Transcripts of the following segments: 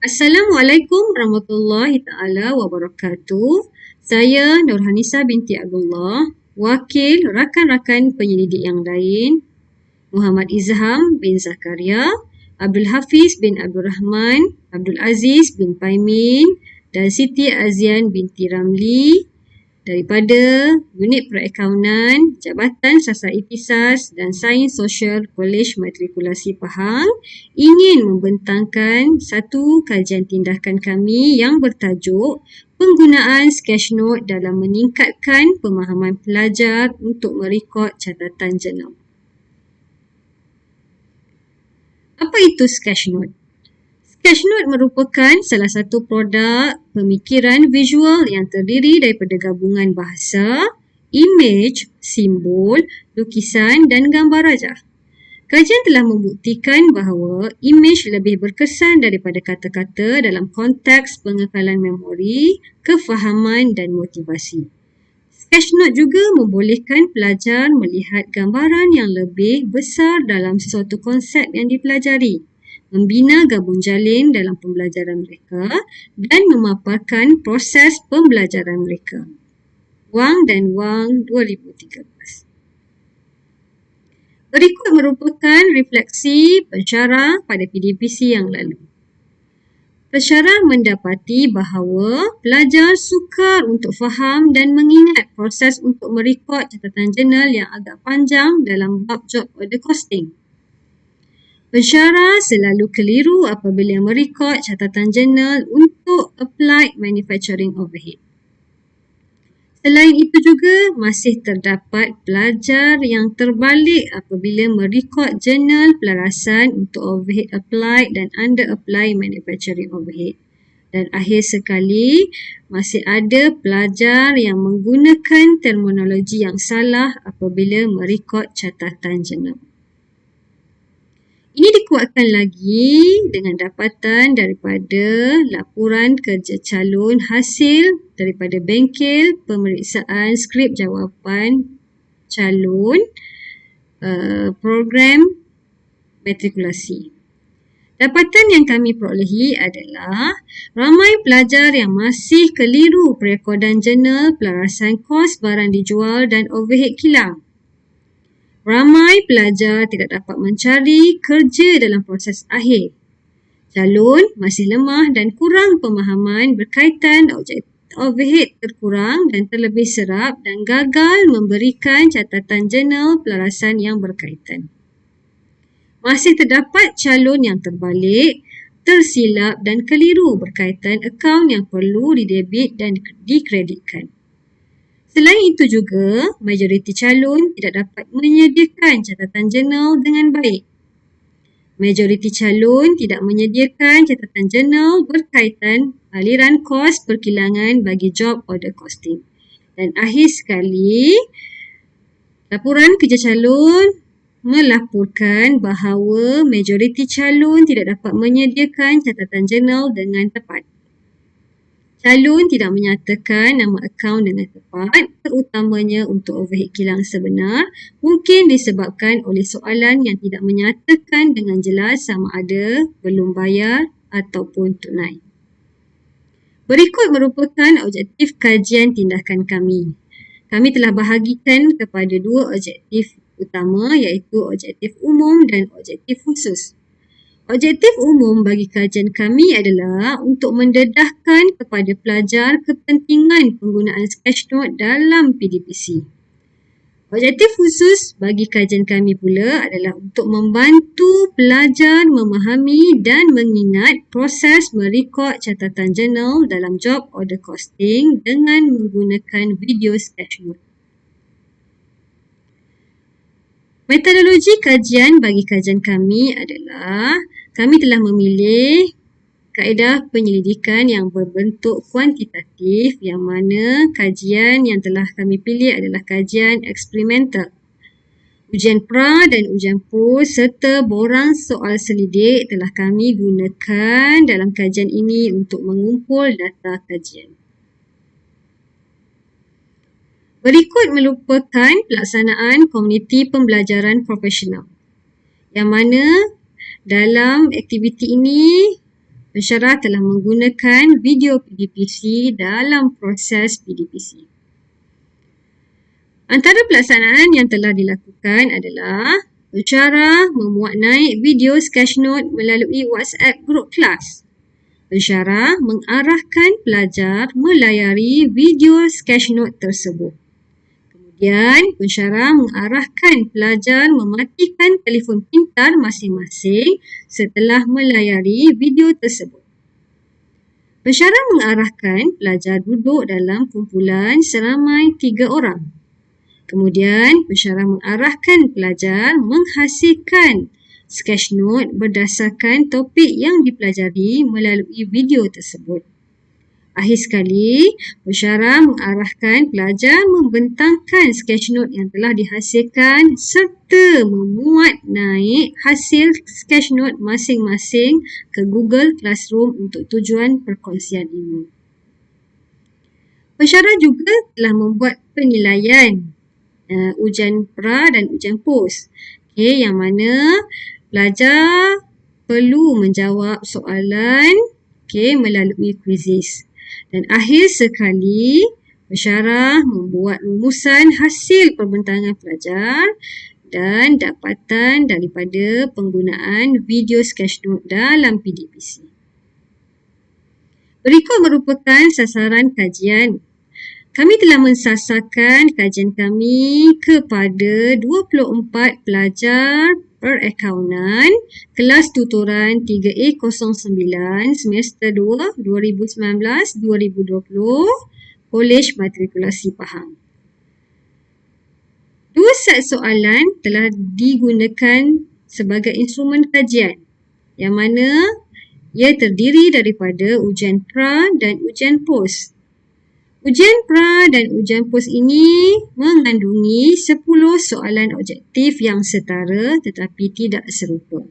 Assalamualaikum warahmatullahi taala wabarakatuh. Saya Nurhanisa binti Abdullah, wakil rakan-rakan penyelidik yang lain, Muhammad Izham bin Zakaria, Abdul Hafiz bin Abdul Rahman, Abdul Aziz bin Paimin dan Siti Azian binti Ramli daripada Unit Perakaunan, Jabatan Siasat Ihtisas dan Sains Sosial Kolej Matrikulasi Pahang ingin membentangkan satu kajian tindakan kami yang bertajuk penggunaan sketchnote dalam meningkatkan pemahaman pelajar untuk merekod catatan jurnal. Apa itu sketchnote? Sketchnote merupakan salah satu produk pemikiran visual yang terdiri daripada gabungan bahasa, imej, simbol, lukisan dan gambar rajah. Kajian telah membuktikan bahawa imej lebih berkesan daripada kata-kata dalam konteks pengekalan memori, kefahaman dan motivasi. Sketchnote juga membolehkan pelajar melihat gambaran yang lebih besar dalam sesuatu konsep yang dipelajari, membina gabung jalin dalam pembelajaran mereka dan memaparkan proses pembelajaran mereka. Wang dan Wang 2013. Berikut merupakan refleksi pensyarah pada PDPC yang lalu. Pensyarah mendapati bahawa pelajar sukar untuk faham dan mengingat proses untuk merekod catatan jurnal yang agak panjang dalam bab job order costing. Pensyarah selalu keliru apabila merekod catatan jurnal untuk applied manufacturing overhead. Selain itu juga, masih terdapat pelajar yang terbalik apabila merekod jurnal pelarasan untuk overhead applied dan under applied manufacturing overhead. Dan akhir sekali, masih ada pelajar yang menggunakan terminologi yang salah apabila merekod catatan jurnal. Ini dikuatkan lagi dengan dapatan daripada laporan kerja calon hasil daripada bengkel pemeriksaan skrip jawapan calon program matrikulasi. Dapatan yang kami perolehi adalah ramai pelajar yang masih keliru perekodan jurnal pelarasan kos barang dijual dan overhead kilang. Ramai pelajar tidak dapat mencari kerja dalam proses akhir. Calon masih lemah dan kurang pemahaman berkaitan overhead terkurang dan terlebih serap dan gagal memberikan catatan jurnal pelarasan yang berkaitan. Masih terdapat calon yang terbalik, tersilap dan keliru berkaitan akaun yang perlu didebit dan dikreditkan. Selain itu juga, majoriti calon tidak dapat menyediakan catatan jurnal dengan baik. Majoriti calon tidak menyediakan catatan jurnal berkaitan aliran kos perkilangan bagi job order costing. Dan akhir sekali, laporan kerja calon melaporkan bahawa majoriti calon tidak dapat menyediakan catatan jurnal dengan tepat. Calon tidak menyatakan nama akaun dengan tepat, terutamanya untuk overhead kilang sebenar, mungkin disebabkan oleh soalan yang tidak menyatakan dengan jelas sama ada belum bayar ataupun tunai. Berikut merupakan objektif kajian tindakan kami. Kami telah bahagikan kepada dua objektif utama iaitu objektif umum dan objektif khusus. Objektif umum bagi kajian kami adalah untuk mendedahkan kepada pelajar kepentingan penggunaan sketchnote dalam PDPC. Objektif khusus bagi kajian kami pula adalah untuk membantu pelajar memahami dan mengingat proses merekod catatan jurnal dalam job order costing dengan menggunakan video sketchnote. Metodologi kajian bagi kajian kami adalah kami telah memilih kaedah penyelidikan yang berbentuk kuantitatif yang mana kajian yang telah kami pilih adalah kajian eksperimental. Ujian pra dan ujian post serta borang soal selidik telah kami gunakan dalam kajian ini untuk mengumpul data kajian. Berikut merupakan pelaksanaan komuniti pembelajaran profesional yang mana dalam aktiviti ini pensyarah telah menggunakan video PDPC dalam proses PDPC. Antara pelaksanaan yang telah dilakukan adalah pensyarah memuat naik video sketch note melalui WhatsApp group kelas. Pensyarah mengarahkan pelajar melayari video sketch note tersebut. Kemudian, pensyarah mengarahkan pelajar mematikan telefon pintar masing-masing setelah melayari video tersebut. Pensyarah mengarahkan pelajar duduk dalam kumpulan seramai 3 orang. Kemudian, pensyarah mengarahkan pelajar menghasilkan sketch note berdasarkan topik yang dipelajari melalui video tersebut. Akhir sekali, pensyarah mengarahkan pelajar membentangkan sketch note yang telah dihasilkan serta memuat naik hasil sketch note masing-masing ke Google Classroom untuk tujuan perkongsian ilmu. Pensyarah juga telah membuat penilaian ujian pra dan ujian pos. Yang mana pelajar perlu menjawab soalan melalui kuisis. Dan akhir sekali, pensyarah membuat rumusan hasil perbentangan pelajar dan dapatan daripada penggunaan video sketch note dalam PDPC. Berikut merupakan sasaran kajian. Kami telah mensasarkan kajian kami kepada 24 pelajar perakaunan kelas tutoran 3A09 semester 2 2019-2020 Kolej Matrikulasi Pahang. 2 set soalan telah digunakan sebagai instrumen kajian yang mana ia terdiri daripada ujian pra dan ujian pos. Ujian pra dan ujian pos ini mengandungi 10 soalan objektif yang setara tetapi tidak serupa.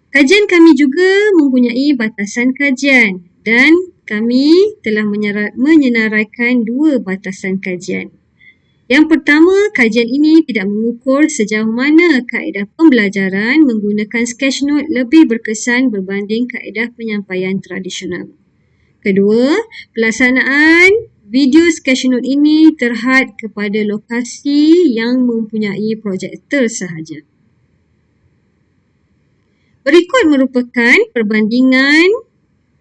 Kajian kami juga mempunyai batasan kajian dan kami telah menyenaraikan 2 batasan kajian. Yang pertama, kajian ini tidak mengukur sejauh mana kaedah pembelajaran menggunakan sketch note lebih berkesan berbanding kaedah penyampaian tradisional. Kedua, pelaksanaan video sketch note ini terhad kepada lokasi yang mempunyai projektor sahaja. Berikut merupakan perbandingan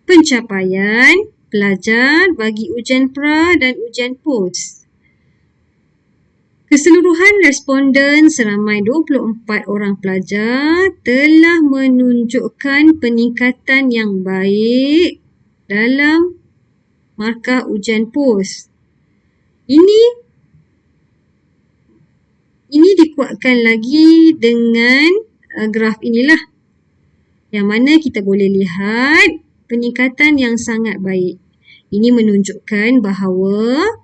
pencapaian pelajar bagi ujian pra dan ujian pos. Keseluruhan responden seramai 24 orang pelajar telah menunjukkan peningkatan yang baik dalam markah ujian pos. Ini dikuatkan lagi dengan graf inilah, yang mana kita boleh lihat peningkatan yang sangat baik. Ini menunjukkan bahawa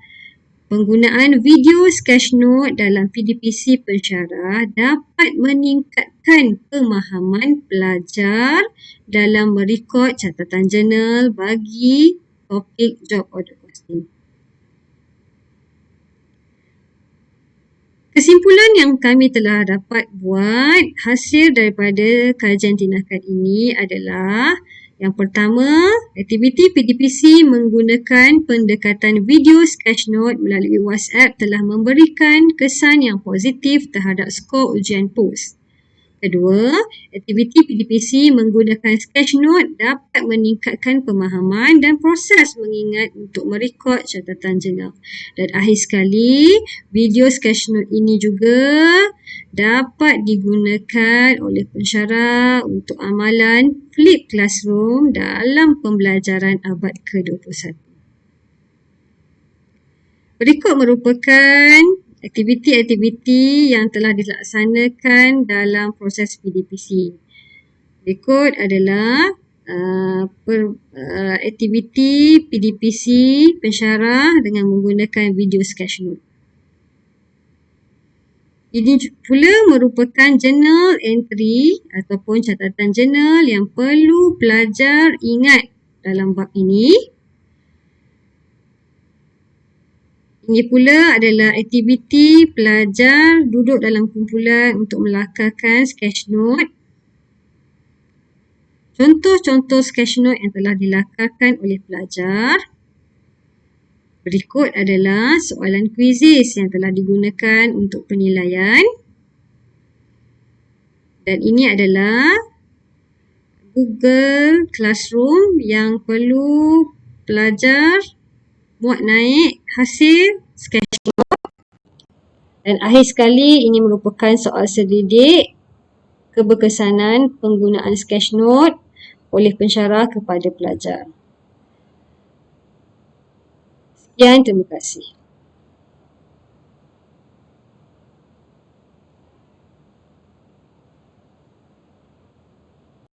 penggunaan video sketch note dalam PDPC pensyarah dapat meningkatkan pemahaman pelajar dalam merekod catatan jurnal bagi topik job order costing. Kesimpulan yang kami telah dapat buat hasil daripada kajian tindakan ini adalah yang pertama, aktiviti PDPC menggunakan pendekatan video sketch note melalui WhatsApp telah memberikan kesan yang positif terhadap skor ujian pos. Kedua, aktiviti PDPC menggunakan sketch note dapat meningkatkan pemahaman dan proses mengingat untuk merekod catatan jurnal. Dan akhir sekali, video sketch note ini juga dapat digunakan oleh pensyarah untuk amalan flip classroom dalam pembelajaran abad ke-21. Berikut merupakan aktiviti-aktiviti yang telah dilaksanakan dalam proses PDPC. Berikut adalah aktiviti PDPC pensyarah dengan menggunakan video sketch note. Ini pula merupakan journal entry ataupun catatan jurnal yang perlu pelajar ingat dalam bab ini. Ini pula adalah aktiviti pelajar duduk dalam kumpulan untuk melakarkan sketch note. contoh-contoh sketchnote yang telah dilakarkan oleh pelajar. Berikut adalah soalan kuisis yang telah digunakan untuk penilaian. Dan ini adalah Google Classroom yang perlu pelajar muat naik hasil sketchnote. Dan akhir sekali, ini merupakan soal selidik keberkesanan penggunaan sketchnote oleh pensyarah kepada pelajar. Sekian, terima kasih.